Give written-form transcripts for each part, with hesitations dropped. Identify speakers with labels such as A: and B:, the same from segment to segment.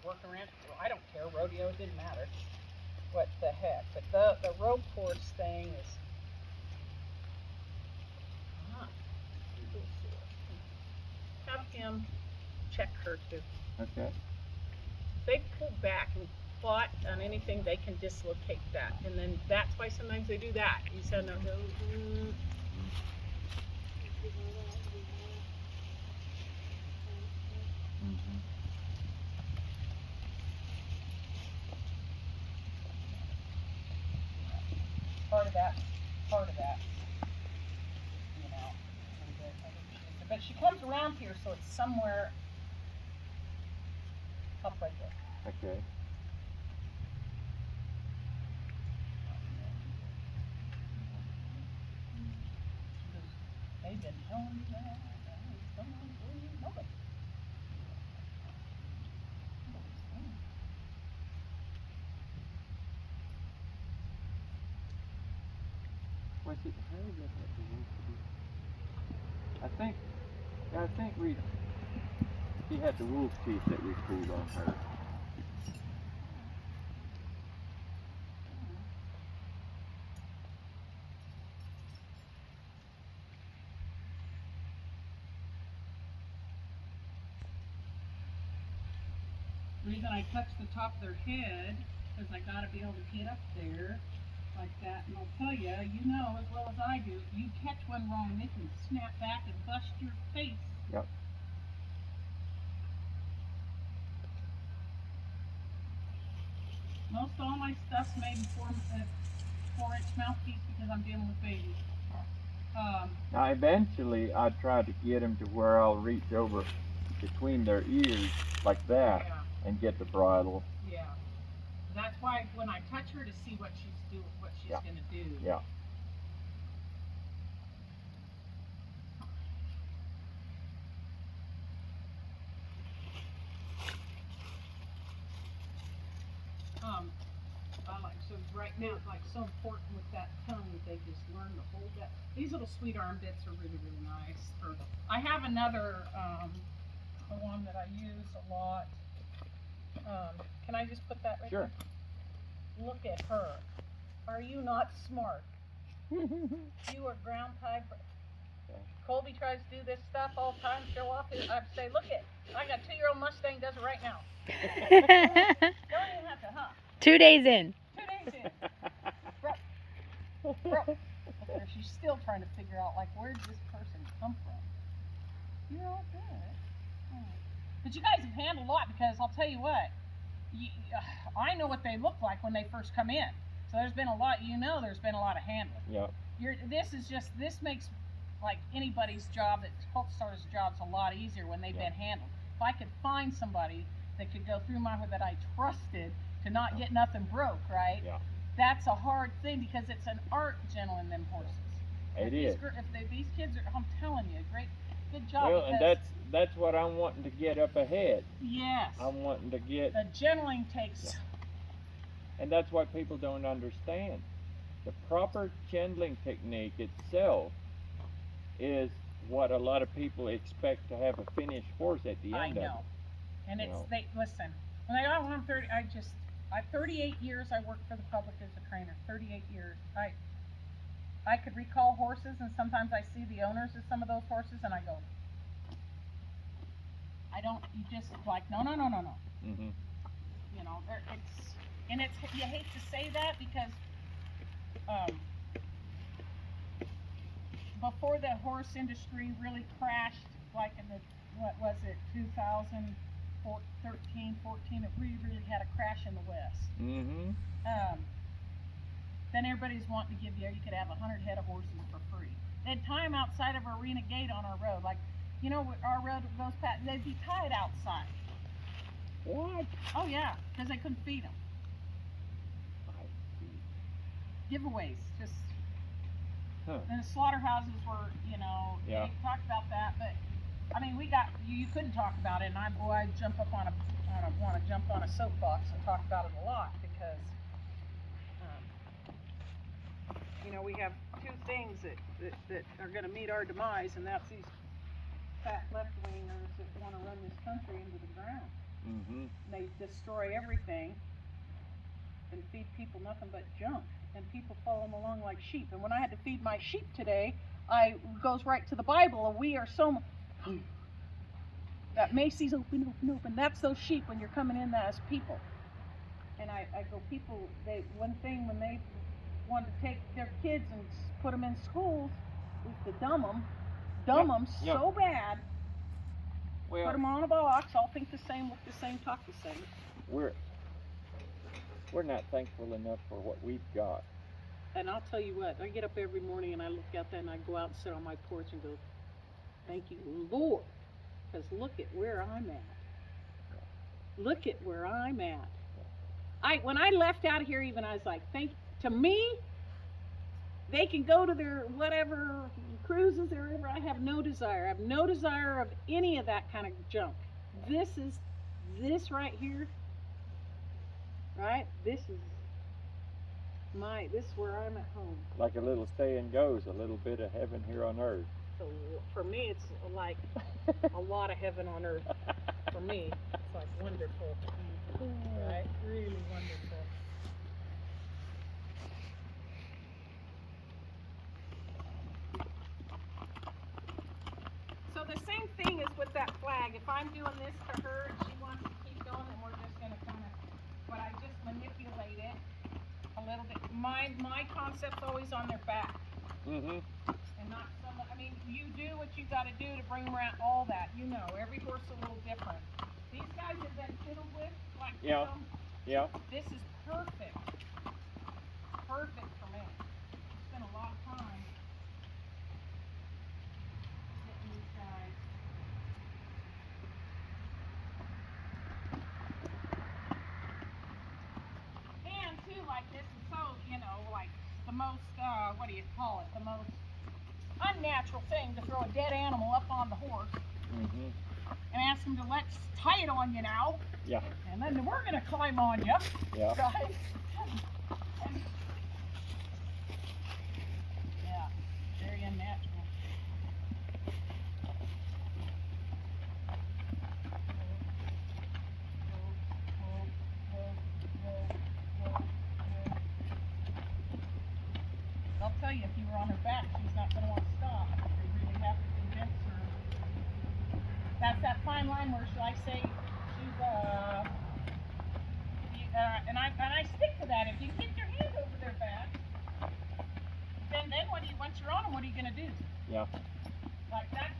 A: work around. Well, I don't care. Rodeo, it didn't matter. What the heck? But the road course thing is. Ah, have him check her too.
B: Okay.
A: They pull back and fought on anything they can dislocate that, and then that's why sometimes they do that. You said no.
B: Mm-hmm.
A: Part of that, you know. But she comes around here, so it's somewhere up right there.
B: Okay.
A: They've been telling me that. Nobody.
B: Was it her that had the wolf teeth? I think she had the wolf teeth that we pulled on her.
A: The reason I touch the top of their head is I gotta be able to get up there like that, and I'll tell you, you know as well as I do, you catch one wrong, they can snap back and bust your face.
B: Yep.
A: Most all my stuff's made in 4-inch mouthpiece because I'm dealing with babies.
B: Now eventually I try to get them to where I'll reach over between their ears like that and get the bridle.
A: Yeah. That's why when I touch her to see what she's gonna do.
B: Yeah.
A: So right now it's like so important with that tongue that they just learn to hold that. These little sweet arm bits are really, really nice. I have another one that I use a lot. Can I just put that right
B: Sure.
A: there? Look at her. Are you not smart? You are ground type. Colby tries to do this stuff all the time, show off his. I say, look it, I got a 2-year-old Mustang does it right now. Don't even have to, huh?
C: 2 days in.
A: 2 days in. Bro. She's still trying to figure out, like, where did this person come from? You're all good. But you guys have handled a lot because I'll tell you what, I know what they look like when they first come in. So there's been a lot, there's been a lot of handling.
B: Yeah.
A: This makes like anybody's job, that Colt Starter's job's a lot easier when they've been handled. If I could find somebody that could go through that I trusted to not get nothing broke, right?
B: Yeah.
A: That's a hard thing because it's an art gentling them horses.
B: It is.
A: These kids are, I'm telling you, good job.
B: Well, and that's what I'm wanting to get up ahead.
A: Yes.
B: I'm wanting to get.
A: The gentling takes.
B: Yeah. And that's why people don't understand. The proper gentling technique itself is what a lot of people expect to have a finished horse at the end of it.
A: And listen, when I got home 38 years I worked for the public as a trainer. 38 years. I could recall horses, and sometimes I see the owners of some of those horses, and I go, you just like, no.
B: Mm-hmm.
A: You know, you hate to say that because before the horse industry really crashed, like in the, 2013, 14, it really had a crash in the West.
B: Mm-hmm.
A: Then everybody's wanting to give you could have 100 head of horses for free. They'd tie them outside of Arena Gate on our road. Like, our road goes past, they'd be tied outside.
B: What?
A: Oh, yeah, because they couldn't feed them. Giveaways, just.
B: Huh.
A: And the slaughterhouses were,
B: Yeah.
A: They talked about that, but I mean, you couldn't talk about it, and I jump up on want to jump on a soapbox and talk about it a lot because, we have two things that are going to meet our demise, and that's these fat left-wingers that want to run this country into the ground.
B: Mm-hmm.
A: They destroy everything and feed people nothing but junk. And people follow them along like sheep. And when I had to feed my sheep today, I goes right to the Bible, and we are so that Macy's open. That's those sheep when you're coming in as people. And I go, people, one thing when they want to take their kids and put them in schools is to dumb them
B: Yep.
A: so bad.
B: Well,
A: Put them on a box, all think the same, look the same, talk the same.
B: we're not thankful enough for what we've got.
A: And I'll tell you what, I get up every morning and I look out there and I go out and sit on my porch and go, thank you, Lord, because look at where I'm at. Look at where I'm at. When I left out of here, even I was like, to me, they can go to their whatever cruises or whatever. I have no desire. I have no desire of any of that kind of junk. This right here, right? This is where I'm at home.
B: Like a little saying goes, a little bit of heaven here on earth.
A: So for me, it's like a lot of heaven on earth. For me, it's like wonderful, right? Really wonderful. So the same thing is with that flag. If I'm doing this to her and she wants to keep going, then we're just going to kind of, but I just manipulate it a little bit. My concept's always on their back.
B: Mm-hmm.
A: And not some, I mean, you do what you got to do to bring them around, all that. You know, every horse is a little different. These guys have been fiddled with, like
B: Yeah.
A: them.
B: Yeah.
A: This is perfect. Perfect for me. Spent a lot of time getting these guys. And too, like this is so, like the most, what do you call it? The most unnatural thing to throw a dead animal up on the horse.
B: Mm-hmm.
A: And ask them to let's tie it on you now.
B: Yeah.
A: And then we're gonna climb on you.
B: Yeah.
A: Right? And, yeah, very unnatural. I'll tell you, if you were on her back, she's not gonna want to stop. You really have to convince her. That's that fine line where should I say she's and I stick to that. If you get your hand over their back, then once you're on them, what are you gonna do?
B: Yeah.
A: Like that's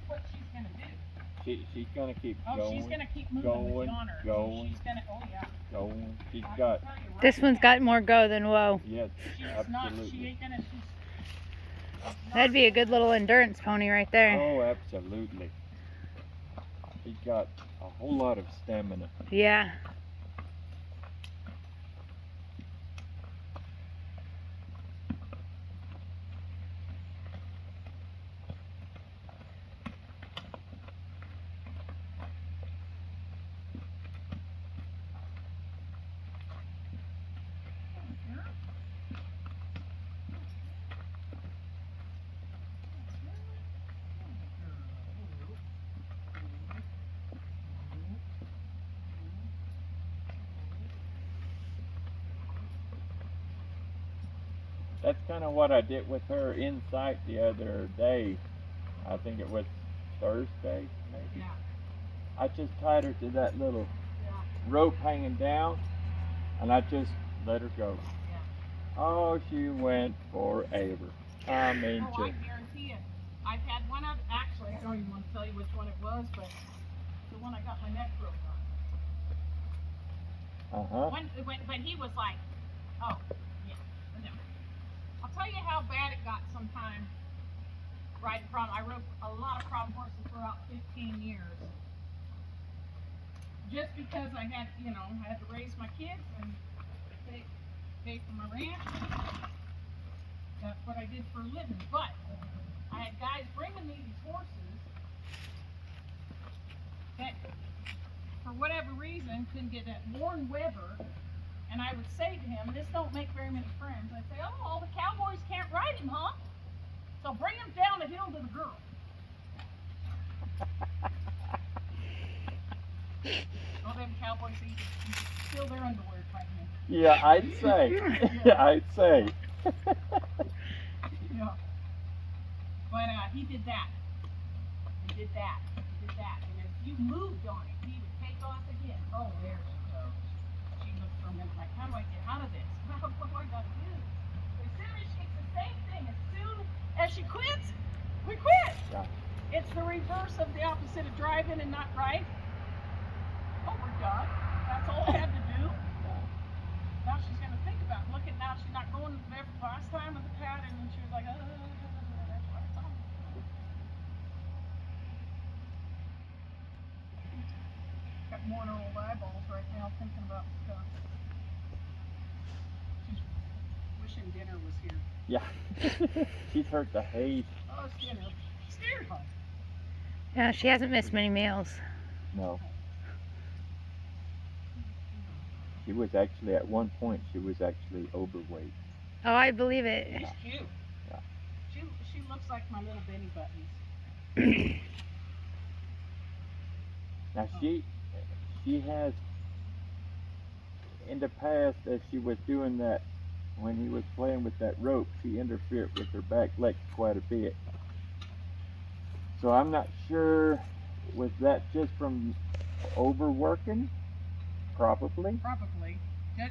A: what she's gonna do.
B: She's gonna keep
A: Oh,
B: going.
A: she's gonna keep moving with you on her.
B: Going.
A: She's gonna. Oh yeah.
B: Going. She's
A: I
B: got.
A: can tell you right
C: This one's
A: now,
C: got more go than whoa.
B: Yes.
A: She's
B: Absolutely.
A: not. She ain't gonna. She's
C: That'd be a good little endurance pony right there.
B: Oh, absolutely. She's got a whole lot of stamina.
C: Yeah.
B: That's kind of what I did with her in sight the other day. I think it was Thursday, maybe.
A: Yeah.
B: I just tied her to that little
A: Yeah.
B: rope hanging down, and I just let her go.
A: Yeah.
B: Oh, she went forever. I mean,
A: Oh, I
B: just
A: guarantee it. I've had one of. Actually, I don't even want to tell you which one it was, but the one I got my neck broke on. But he was like, oh, yeah, no. I'll tell you how bad it got sometimes. Riding prom, I rode a lot of prom horses for about 15 years. Just because I had to raise my kids and pay for my ranch. That's what I did for a living. But I had guys bringing me these horses that, for whatever reason, couldn't get that Warren Weber. And I would say to him, this don't make very many friends. I'd say, oh, all the cowboys can't ride him, huh? So bring him down the hill to the girl. All them cowboys eat steal their underwear right now.
B: Yeah, I'd say. I'd say.
A: Yeah. But he did that. He did that. He did that. And if you moved on it, he would take off again. Oh, there she goes. She looked for a minute like, how do I get out of this? What do I got to do? As soon as it's the same thing. As soon as she quits, we quit.
B: Yeah.
A: It's the reverse of the opposite of driving and not right. Oh, we're done. That's all I had to do. Now she's going to think about it. Look at now, she's not going there for the last time with the pad, and then she was like, that's what I thought. Got more in her old eyeballs right now thinking about stuff. She's wishing dinner was here.
B: Yeah. She's hurt the hate.
A: Oh, it's dinner. Scared her.
C: Yeah, she hasn't missed many meals.
B: No. She was actually, at one point, she was actually overweight.
C: Oh, I believe it.
A: She's cute.
B: Yeah.
A: She looks like my little Benny Buttons.
B: Now she has, in the past, as she was doing that, when he was playing with that rope, she interfered with her back leg quite a bit. So I'm not sure, was that just from overworking? Probably.
A: Probably.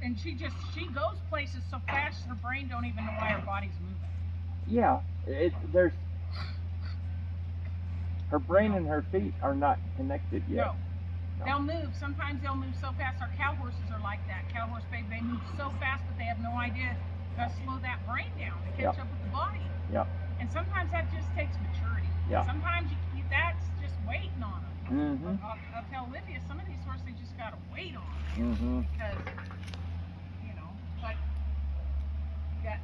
A: And she goes places so fast her brain don't even know why her body's moving.
B: Yeah, there's, her brain and her feet are not connected yet.
A: No. They'll move. Sometimes they'll move so fast. Our cow horses are like that. Cow horse baby, they move so fast that they have no idea how to slow that brain down to catch up with the body.
B: Yeah.
A: And sometimes that just takes maturity.
B: Yeah.
A: Sometimes that's just waiting on them.
B: Mm-hmm.
A: I'll tell Olivia, some of these horses, they just gotta wait on them.
B: Mm-hmm.
A: Because, but you got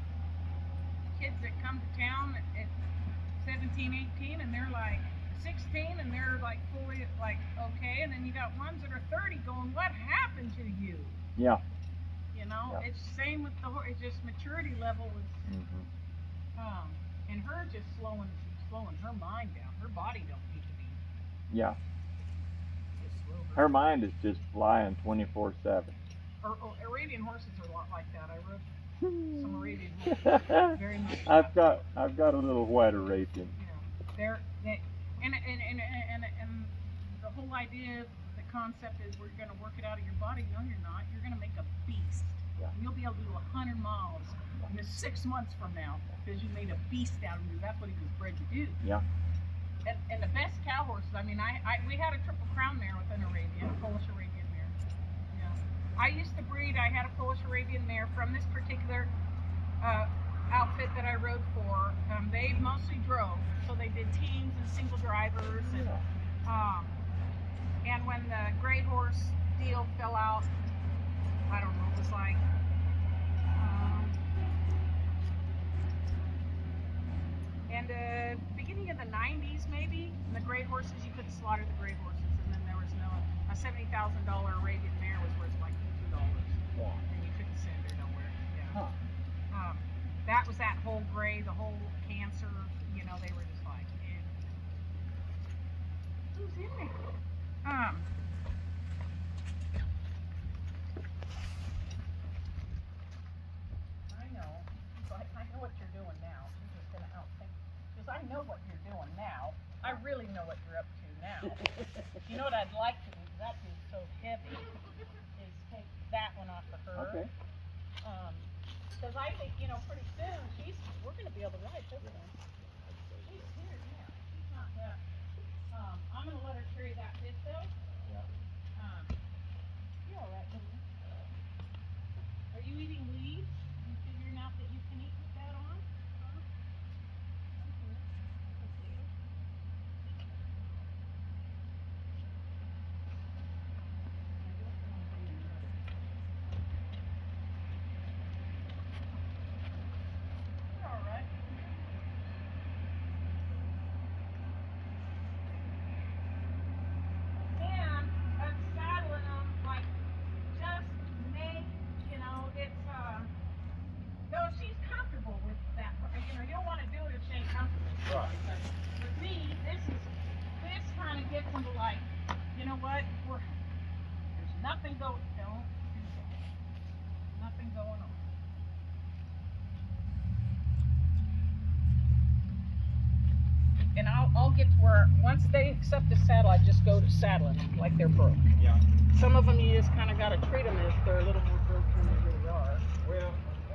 A: kids that come to town at 17, 18, and they're like 16, and they're like fully like okay, and then you got ones that are 30 going, what happened to you?
B: Yeah.
A: Yeah. It's same with the horse. It's just maturity level is, and her just slowing her mind down. Her body don't need to be.
B: Yeah.
A: Just slow
B: Her mind is just flying 24/7.
A: Arabian horses are a lot like that. I rode some Arabian horses. Very much.
B: I've got a little white Arabian.
A: Yeah. And the whole idea, the concept is we're going to work it out of your body. No, you're not. You're going to make a beast.
B: Yeah.
A: And you'll be able to do 100 miles in 6 months from now because you made a beast out of you. That's what he was bred to do.
B: Yeah.
A: And the best cow horses, I mean, we had a triple crown mare with an Arabian, a Polish Arabian mare. Yeah. I used to breed, I had a Polish Arabian mare from this particular outfit that I rode for. They mostly drove, so they did teams and single drivers. And when the gray horse deal fell out, I don't know, it was like and beginning of the 90s maybe, and the gray horses, you couldn't slaughter the gray horses, and then there was a $70,000 Arabian mare was worth like $2.
B: Yeah.
A: And you couldn't send her nowhere. Yeah.
B: Huh.
A: That was that whole gray, the whole cancer, they were just like, who's in there? I know. I know what you're doing now. She's just gonna outthink. Because I know what you're doing now. I really know what you're up to now. You know what I'd like to do? Because that dude's so heavy. Is take that one off of her.
B: Okay.
A: Because I think, pretty soon we're going to be able to ride this one. She's here now. She's not that. I'm going to let her carry that bit though.
B: Yeah.
A: You're all right, baby. Are you eating leaves? You figuring out that you can eat with that on? Saddling don't do that. Nothing going on. And I'll get to where, once they accept the saddle, I just go to saddling them like they're broke.
B: Yeah.
A: Some of them you just kind of got to treat them as they're a little more broke than they really are.
B: Well,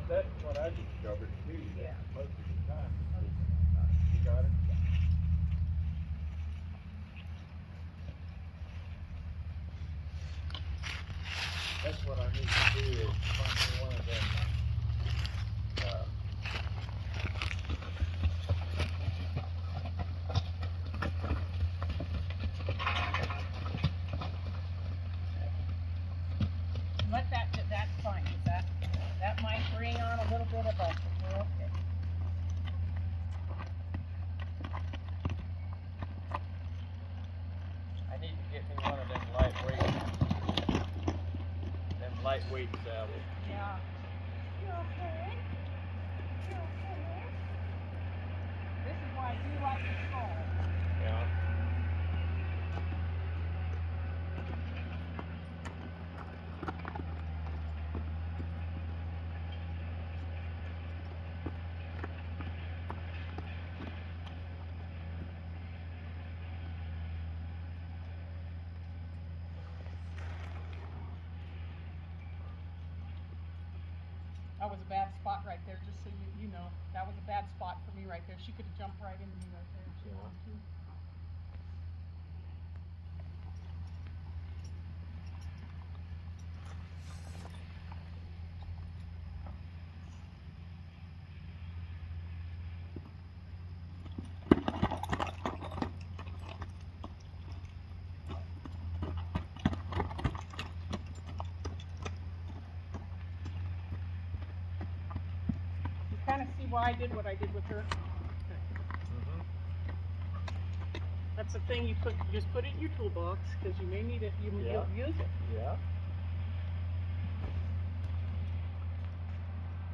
B: that's what I discovered too. That
A: Yeah.
B: most of the time, you got it. That's what I need to do is find me one of them.
A: Let that's fine. 'Cause that might bring on a little bit of a, we're okay.
B: I need to get me one of them lightweight saddles.
A: Yeah. You okay? You okay? This is why I do like the skull.
B: Yeah.
A: That was a bad spot right there, just so you know. That was a bad spot for me right there. She could have jumped right into me right there if she
B: Yeah.
A: wanted to. You kind of see why I did what I did with her.
B: Mm-hmm.
A: That's the thing, you just put it in your toolbox because you may need it. You'll use it.
B: Yeah.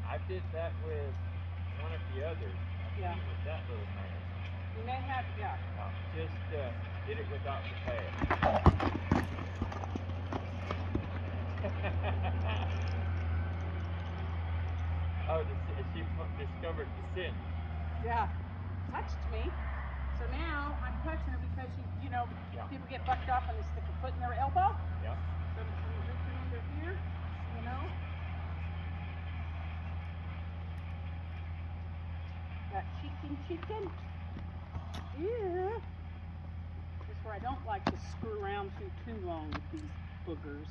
B: I did that with one of the others.
A: Yeah.
B: With that little man.
A: You may have, yeah.
B: Just did it without the pad. Oh, she discovered the sin.
A: Yeah. Touched me. So now I'm touching her because you know,
B: Yeah.
A: people get bucked off and they stick a foot in their elbow.
B: Yeah.
A: So I'm reaching under here, you know. Got chicken. Yeah. This is where I don't like to screw around too long with these boogers.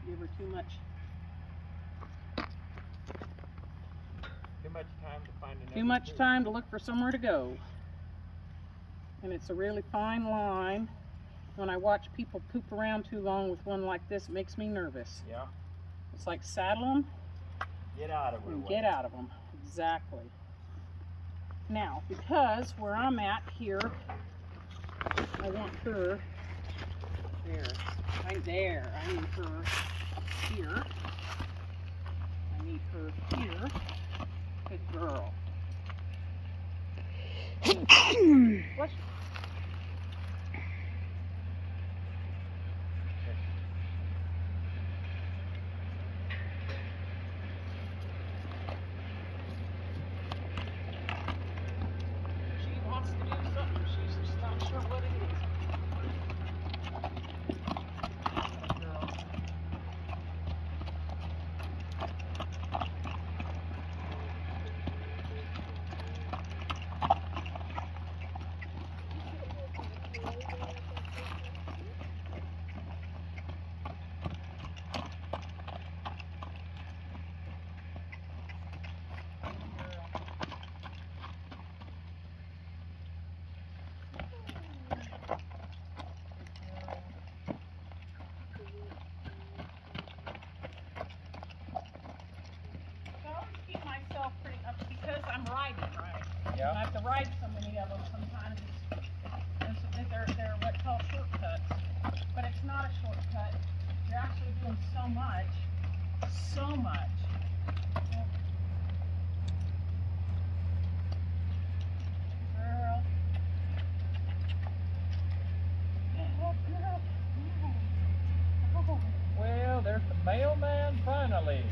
A: Give her too much.
B: Too much time to find another.
A: Too much time to look for somewhere to go. And it's a really fine line. When I watch people poop around too long with one like this, it makes me nervous.
B: Yeah.
A: It's like saddle them
B: Get out of her
A: and
B: way.
A: get out of them. Exactly. Now, because where I'm at here, I want her there. Right there. I need her here. I need her here. Good girl. What's she wants to do something. She's just not sure what it is. Good girl. Keep myself pretty up because I'm riding, right?
B: Yeah.
A: I have to ride so many of them sometimes. They're what's called shortcuts, but it's not a shortcut. You're actually doing so much. Girl. Girl. No.
B: Mailman finally.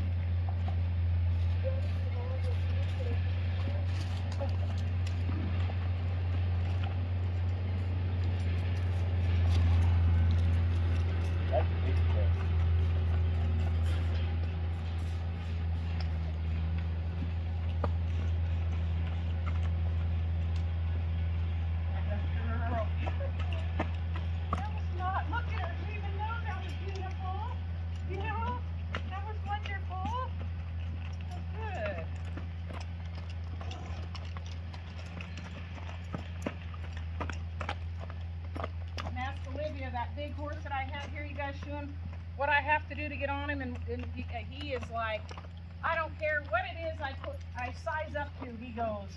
B: That's a big thing.
A: Girl. That was not, look at her, she even knows that was beautiful. You know, that was wonderful. That's good. And ask Olivia, that big horse that I have here, you guys show him what I have to do to get on him, and he is like, I don't care what it is I size up to, he goes,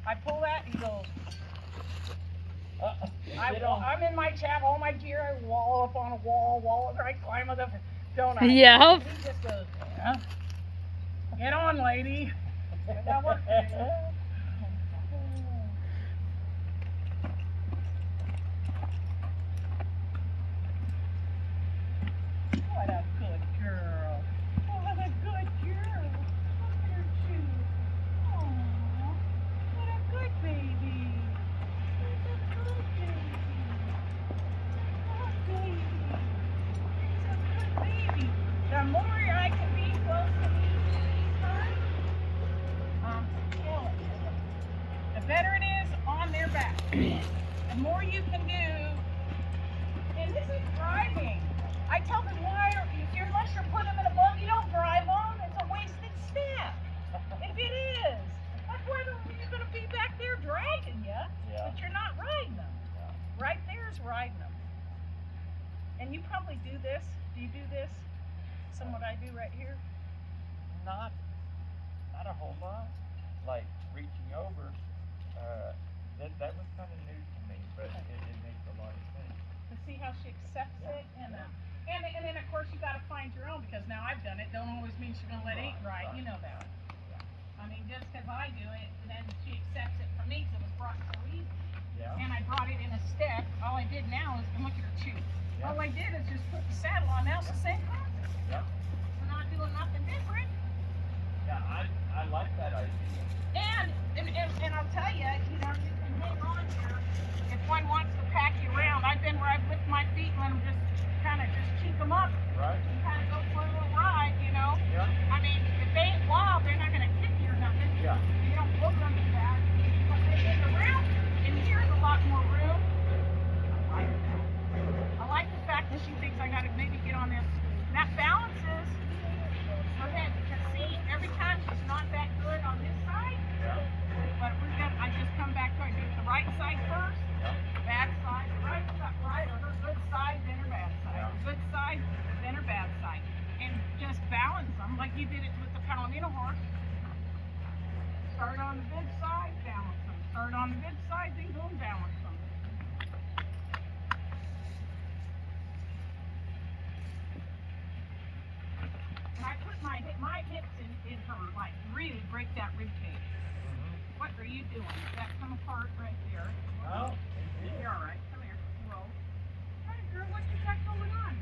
A: I pull that, he goes, I'm in my cab, all my gear, I wall up on a wall, I climb up, don't I?
C: Yeah.
A: And he just goes, yeah. Get on, lady. I got work to do. What a good girl. What a good girl. Look at her chew. Aww. What a good baby. What a good baby. Good baby. It's a good baby. The more I can be close to the better it is on their back. The more you can do, and this is driving. I tell them, unless you're putting them in a boat, you don't drive them. It's a wasted step. If it is, that's why you're going to be back there dragging you, but you're not riding them. Right there is riding them. And you probably do this. Do you do this? Some what I do right here?
B: Not a whole lot. Like reaching over, that was kind of new to me, but it makes a lot of sense.
A: To see how she accepts it, and then of course you got to find your own, because now I've done it. Don't always mean she's gonna let it right. You know that. I mean, just because I do it, then she accepts it from me, because it was brought so easy.
B: Yeah.
A: And I brought it in a step. All I did now is, and look at her chew.
B: Yeah.
A: All I did is just put the saddle on. Now it's the same concept.
B: Yeah.
A: We're not doing nothing different.
B: Yeah, I like that idea.
A: And I'll tell you, you know, you can hang on here if one wants to pack you around. I've been where I've lift my feet and let them just kind of just keep them up.
B: Right.
A: And kind of go for a little ride, you know.
B: Yeah.
A: I mean, if they ain't wild, they're not going to kick you or nothing.
B: Yeah.
A: You don't look them to that. But they get around, and here's a lot more room. I like the fact that she thinks I got to maybe get on there. And that balances her head, because see, every time she's not that good on this side.
B: Yeah.
A: But we're gonna, I just come back to her. Do the right side first, bad side, right side, or her good side, then her bad side. Her good side, then her bad side. And just balance them like you did it with the Palomino horse. Start on the good side, balance them. Start on the good side, then go and balance them. And I put my hips in her, like really break that rib cage. What are you doing? That come apart right there.
B: Oh,
A: You're all right. Come here. Roll. Hey, girl, what you got going on?